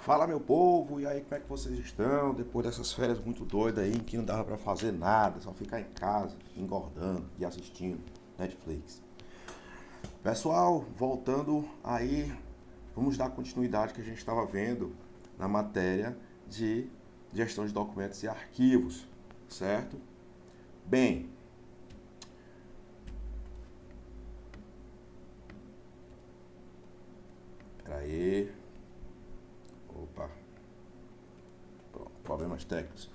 Fala, meu povo, e aí, como é que vocês estão? Depois dessas férias muito doidas aí, em que não dava pra fazer nada, só ficar em casa, engordando e assistindo Netflix. Pessoal, voltando aí, vamos dar continuidade que a gente estava vendo na matéria de gestão de documentos e arquivos, certo? Bem, peraí, opa, problemas técnicos.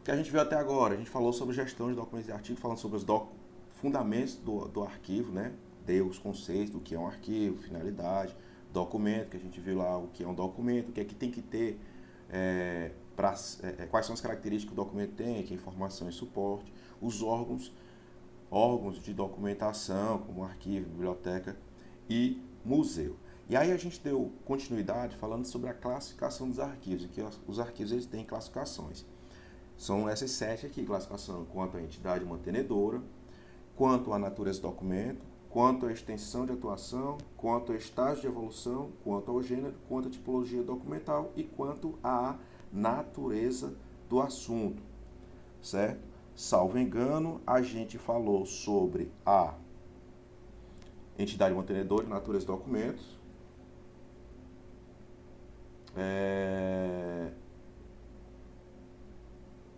O que a gente viu até agora, a gente falou sobre gestão de documentos e arquivos, falando sobre os fundamentos do arquivo, né? Deu os conceitos do que é um arquivo, finalidade, documento, que a gente viu lá o que é um documento, o que é que tem que ter, quais são as características que o documento tem, que é informação e suporte, os órgãos de documentação, como arquivo, biblioteca e museu. E aí a gente deu continuidade falando sobre a classificação dos arquivos, que os arquivos eles têm classificações. São essas 7 aqui, classificação quanto à entidade mantenedora, quanto à natureza do documento, quanto à extensão de atuação, quanto ao estágio de evolução, quanto ao gênero, quanto à tipologia documental e quanto à natureza do assunto, certo? Salvo engano, a gente falou sobre a entidade mantenedora e natureza dos documentos.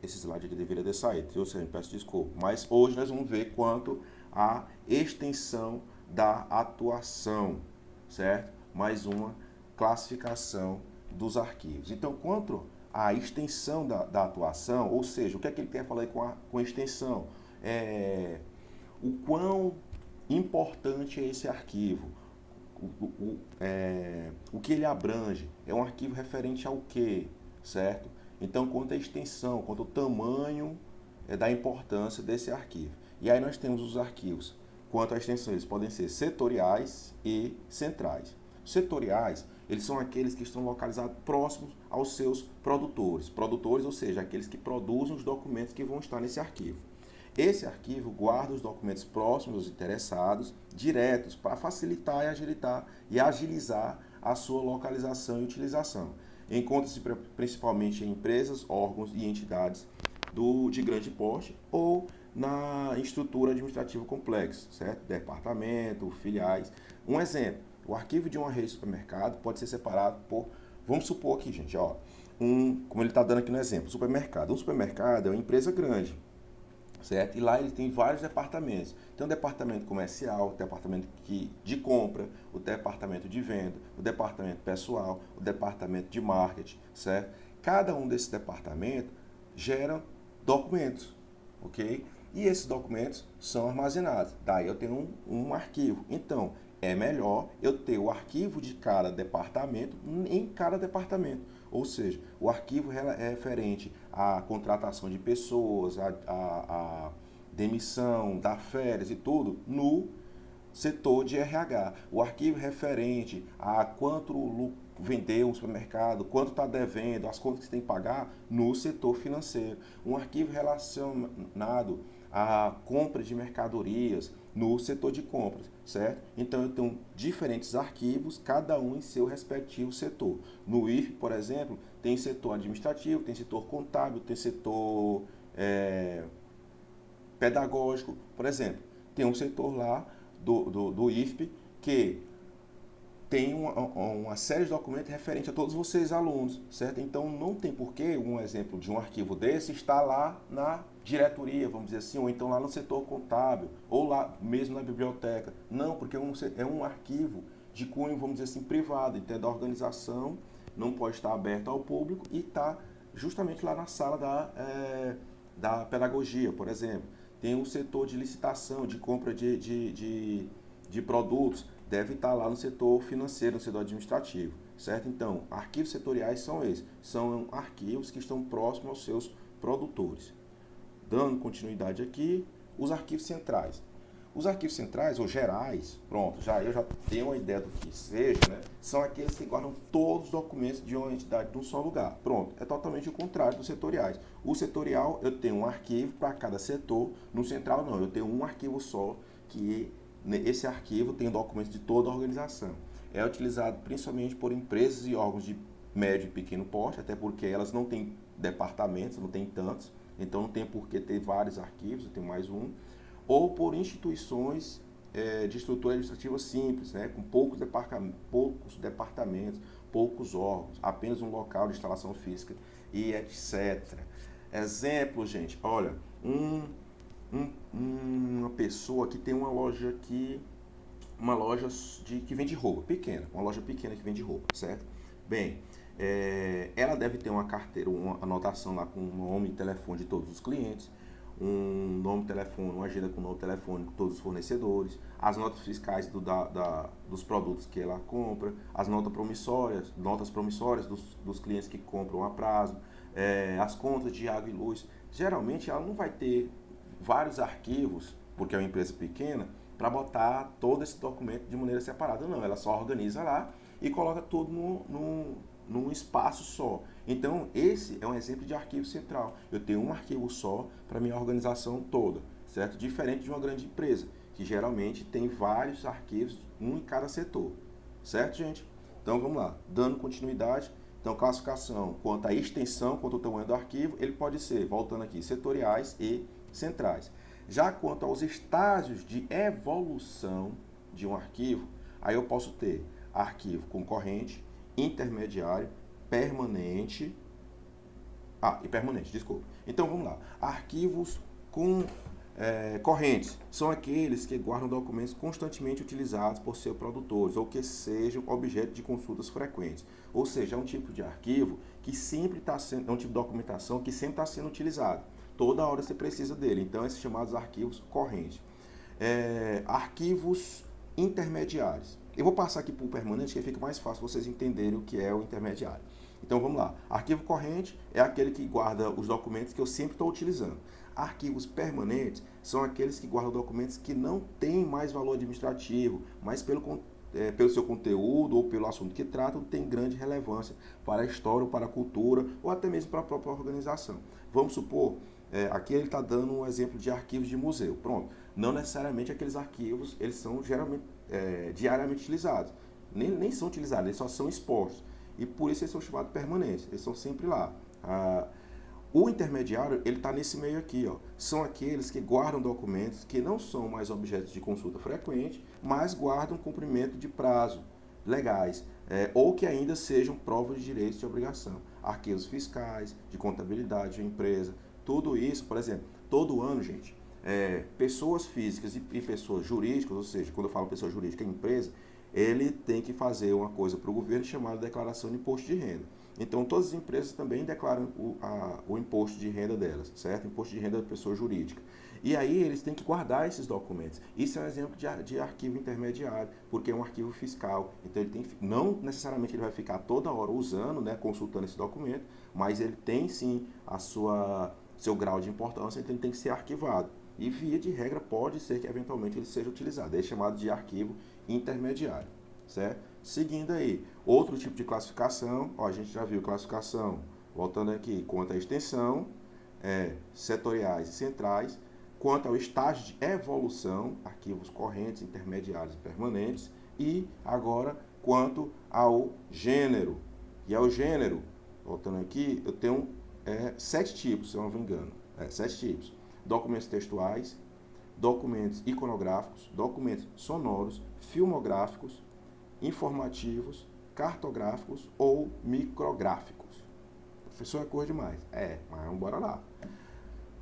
Esse slide aqui deveria ter saído, ou seja, peço desculpa. Mas hoje nós vamos ver quanto à extensão da atuação, certo? Mais uma classificação dos arquivos. Então, quanto à extensão da atuação, ou seja, o que é que ele quer falar com extensão? O quão importante é esse arquivo? O que ele abrange? É um arquivo referente ao quê? Certo? Então, quanto à extensão, quanto ao tamanho da importância desse arquivo. E aí nós temos os arquivos. Quanto à extensão, eles podem ser setoriais e centrais. Setoriais, eles são aqueles que estão localizados próximos aos seus produtores. Produtores, ou seja, aqueles que produzem os documentos que vão estar nesse arquivo. Esse arquivo guarda os documentos próximos aos interessados, diretos, para facilitar e agilizar a sua localização e utilização. Encontra-se principalmente em empresas, órgãos e entidades de grande porte ou na estrutura administrativa complexa, certo? Departamento, filiais. Um exemplo, o arquivo de uma rede de supermercado pode ser separado por, vamos supor aqui, gente, ó, como ele está dando aqui no exemplo, supermercado. Um supermercado é uma empresa grande, certo? E lá ele tem vários departamentos. Tem o departamento comercial, o departamento de compra, o departamento de venda, o departamento pessoal, o departamento de marketing, certo? Cada um desses departamentos gera documentos, ok? E esses documentos são armazenados. Daí eu tenho um arquivo. Então, é melhor eu ter o arquivo de cada departamento em cada departamento. Ou seja, o arquivo é referente à contratação de pessoas, à demissão, dar férias e tudo no setor de RH. O arquivo referente a quanto vendeu um supermercado, quanto está devendo, as contas que você tem que pagar no setor financeiro. Um arquivo relacionado à compra de mercadorias no setor de compras, certo? Então eu tenho diferentes arquivos, cada um em seu respectivo setor. No IFE, por exemplo, tem setor administrativo, tem setor contábil, tem setor pedagógico, por exemplo. Tem um setor lá do IFP que tem uma série de documentos referente a todos vocês alunos, certo? Então não tem porquê um exemplo de um arquivo desse estar lá na diretoria, vamos dizer assim, ou então lá no setor contábil, ou lá mesmo na biblioteca. Não, porque é um arquivo de cunho, vamos dizer assim, privado, então é da organização, não pode estar aberto ao público e está justamente lá na sala da pedagogia, por exemplo. Tem um setor de licitação, de compra de produtos, deve estar lá no setor financeiro, no setor administrativo, certo? Então, arquivos setoriais são esses, são arquivos que estão próximos aos seus produtores. Dando continuidade aqui, os arquivos centrais. Os arquivos centrais, ou gerais, pronto, eu já tenho uma ideia do que seja, né? São aqueles que guardam todos os documentos de uma entidade num só lugar. Pronto, é totalmente o contrário dos setoriais. O setorial, eu tenho um arquivo para cada setor, no central não, eu tenho um arquivo só, que esse arquivo tem documentos de toda a organização. É utilizado principalmente por empresas e órgãos de médio e pequeno porte, até porque elas não têm departamentos, não tem tantos, então não tem por que ter vários arquivos, tem mais um, ou por instituições de estrutura administrativa simples, né, com poucos departamentos, poucos órgãos, apenas um local de instalação física e etc. Exemplo, gente, olha, uma pessoa que tem uma loja que vende roupa, pequena, uma loja pequena que vende roupa, certo? Bem, ela deve ter uma carteira, uma anotação lá com o nome e telefone de todos os clientes, um nome e telefone, uma agenda com o nome e telefone com todos os fornecedores, as notas fiscais dos produtos que ela compra, as notas promissórias dos clientes que compram a prazo, as contas de água e luz. Geralmente ela não vai ter vários arquivos, porque é uma empresa pequena, para botar todo esse documento de maneira separada. Não, ela só organiza lá e coloca tudo num espaço só. Então, esse é um exemplo de arquivo central. Eu tenho um arquivo só para minha organização toda, certo? Diferente de uma grande empresa, que geralmente tem vários arquivos, um em cada setor, certo, gente? Então, vamos lá. Dando continuidade, então, classificação quanto à extensão, quanto ao tamanho do arquivo, ele pode ser, voltando aqui, setoriais e centrais. Já quanto aos estágios de evolução de um arquivo, aí eu posso ter arquivo concorrente, intermediário, permanente. E permanente, desculpa. Então vamos lá. Arquivos correntes são aqueles que guardam documentos constantemente utilizados por seus produtores ou que sejam objeto de consultas frequentes. Ou seja, é um tipo de arquivo que sempre está sendo, é um tipo de documentação que sempre está sendo utilizado. Toda hora você precisa dele. Então, esses chamados arquivos correntes. Arquivos intermediários. Eu vou passar aqui para o permanente, que fica mais fácil vocês entenderem o que é o intermediário. Então, vamos lá. Arquivo corrente é aquele que guarda os documentos que eu sempre estou utilizando. Arquivos permanentes são aqueles que guardam documentos que não têm mais valor administrativo, mas pelo seu conteúdo ou pelo assunto que tratam, tem grande relevância para a história, ou para a cultura, ou até mesmo para a própria organização. Vamos supor, aqui ele está dando um exemplo de arquivos de museu. Pronto. Não necessariamente aqueles arquivos, eles são geralmente diariamente utilizados. Nem são utilizados, eles só são expostos. E por isso eles são chamados permanentes, eles são sempre lá. O intermediário, ele está nesse meio aqui, ó. São aqueles que guardam documentos que não são mais objetos de consulta frequente, mas guardam cumprimento de prazo legais, ou que ainda sejam provas de direitos de obrigação. Arquivos fiscais, de contabilidade de empresa, tudo isso, por exemplo, todo ano, gente, pessoas físicas e pessoas jurídicas, ou seja, quando eu falo pessoa jurídica, empresa, ele tem que fazer uma coisa para o governo chamada declaração de imposto de renda. Então, todas as empresas também declaram o imposto de renda delas, certo? Imposto de renda da pessoa jurídica. E aí, eles têm que guardar esses documentos. Isso é um exemplo de arquivo intermediário, porque é um arquivo fiscal. Então, não necessariamente ele vai ficar toda hora usando, né, consultando esse documento, mas ele tem sim seu grau de importância, então ele tem que ser arquivado. E, via de regra, pode ser que eventualmente ele seja utilizado. É chamado de arquivo intermediário, certo? Seguindo aí, outro tipo de classificação, a gente já viu classificação, voltando aqui, quanto à extensão, setoriais e centrais, quanto ao estágio de evolução, arquivos correntes, intermediários e permanentes, e agora quanto ao gênero. E ao gênero, voltando aqui, eu tenho 7 tipos, se eu não me engano, 7 tipos. Documentos textuais, documentos iconográficos, documentos sonoros, filmográficos, informativos, cartográficos ou micrográficos. Professor, é cor demais. Mas vamos embora lá.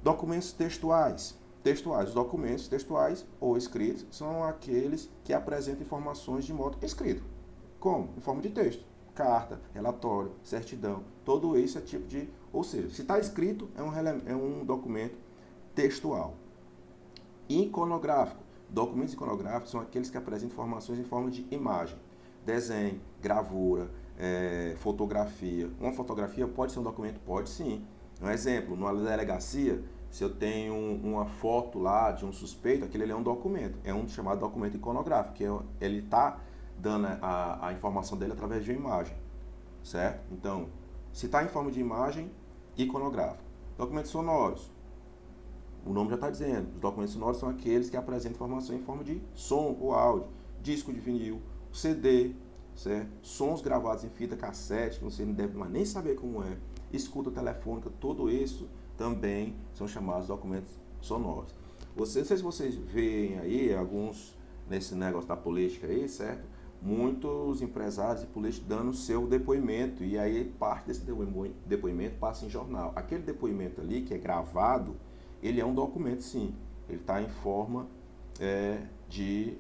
Documentos textuais. Os documentos textuais ou escritos são aqueles que apresentam informações de modo escrito. Como? Em forma de texto. Carta, relatório, certidão, todo isso é tipo de... Ou seja, se está escrito, é um documento textual. Iconográfico. Documentos iconográficos são aqueles que apresentam informações em forma de imagem. Desenho, gravura, fotografia. Uma fotografia pode ser um documento? Pode sim. Um exemplo, numa delegacia, se eu tenho uma foto lá de um suspeito, aquele é um documento. É um chamado documento iconográfico, que ele está dando a informação dele através de uma imagem. Certo? Então, se está em forma de imagem, iconográfico. Documentos sonoros. O nome já está dizendo, os documentos sonoros são aqueles que apresentam informação em forma de som ou áudio, disco de vinil, CD, certo? Sons gravados em fita cassete, que você não deve mais nem saber como é, escuta telefônica, tudo isso também são chamados documentos sonoros. Não sei se vocês veem aí alguns nesse negócio da política aí, certo? Muitos empresários e políticos dando seu depoimento, e aí parte desse depoimento passa em jornal. Aquele depoimento ali que é gravado, ele é um documento, sim. Ele está em forma de...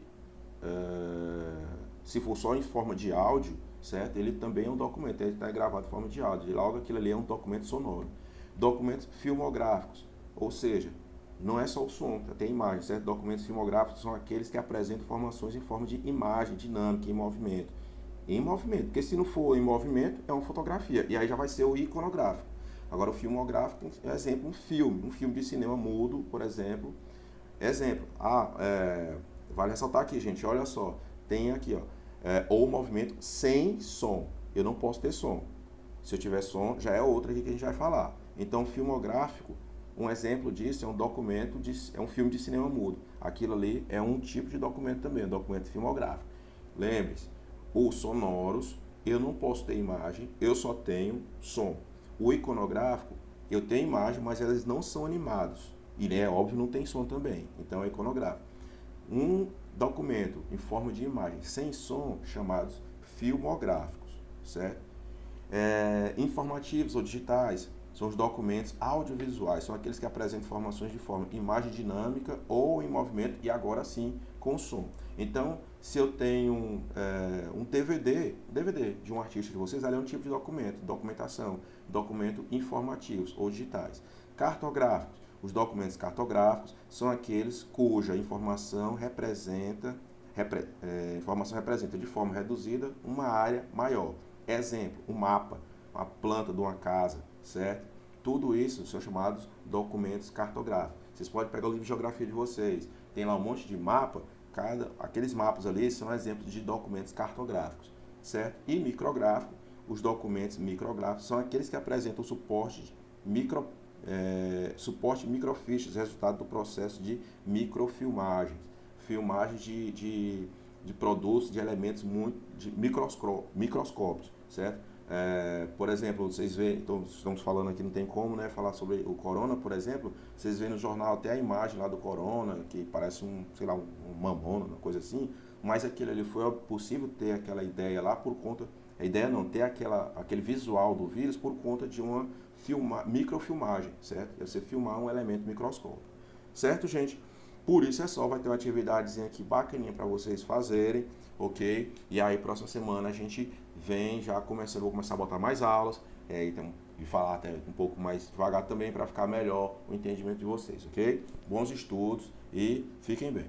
se for só em forma de áudio, certo? Ele também é um documento, ele está gravado em forma de áudio. E logo aquilo ali é um documento sonoro. Documentos filmográficos, ou seja, não é só o som, tem imagem, certo? Documentos filmográficos são aqueles que apresentam informações em forma de imagem, dinâmica, em movimento. Em movimento, porque se não for em movimento, é uma fotografia, e aí já vai ser o iconográfico. Agora o filmográfico, exemplo, um filme de cinema mudo, por exemplo. Exemplo, vale ressaltar aqui, gente, olha só, tem aqui, ó, ou movimento sem som. Eu não posso ter som. Se eu tiver som, já é outra aqui que a gente vai falar. Então, filmográfico, um exemplo disso é um documento, é um filme de cinema mudo. Aquilo ali é um tipo de documento também, um documento filmográfico. Lembre-se, os sonoros, eu não posso ter imagem, eu só tenho som. O iconográfico, eu tenho imagem, mas eles não são animados. E é óbvio, não tem som também. Então é iconográfico. Um documento em forma de imagem sem som, chamados filmográficos, certo? Informativos ou digitais são os documentos audiovisuais, são aqueles que apresentam informações de forma imagem dinâmica ou em movimento, e agora sim com som. Então, se eu tenho um DVD de um artista de vocês, ali é um tipo de documento, documentação, documento informativos ou digitais. Cartográficos, os documentos cartográficos são aqueles cuja informação representa de forma reduzida uma área maior. Exemplo, um mapa, uma planta de uma casa, certo? Tudo isso são chamados documentos cartográficos. Vocês podem pegar o livro de geografia de vocês, tem lá um monte de mapa, aqueles mapas ali são exemplos de documentos cartográficos, certo? E micrográfico, os documentos micrográficos são aqueles que apresentam suporte microfichas, resultado do processo de microfilmagens, filmagens de produtos, de elementos microscópicos, certo? Por exemplo, vocês veem, então, estamos falando aqui, não tem como, né, falar sobre o corona, por exemplo, vocês veem no jornal até a imagem lá do corona, que parece sei lá, um mamona, uma coisa assim, mas aquilo ali foi possível ter aquela ideia lá por conta, a ideia não, ter aquele visual do vírus por conta de uma microfilmagem, certo? Você filmar um elemento microscópico, certo, gente? Por isso é só, vai ter uma atividadezinha aqui bacaninha para vocês fazerem, ok? E aí, próxima semana a gente vem já começando, vou começar a botar mais aulas, então, e falar até um pouco mais devagar também para ficar melhor o entendimento de vocês, ok? Bons estudos e fiquem bem.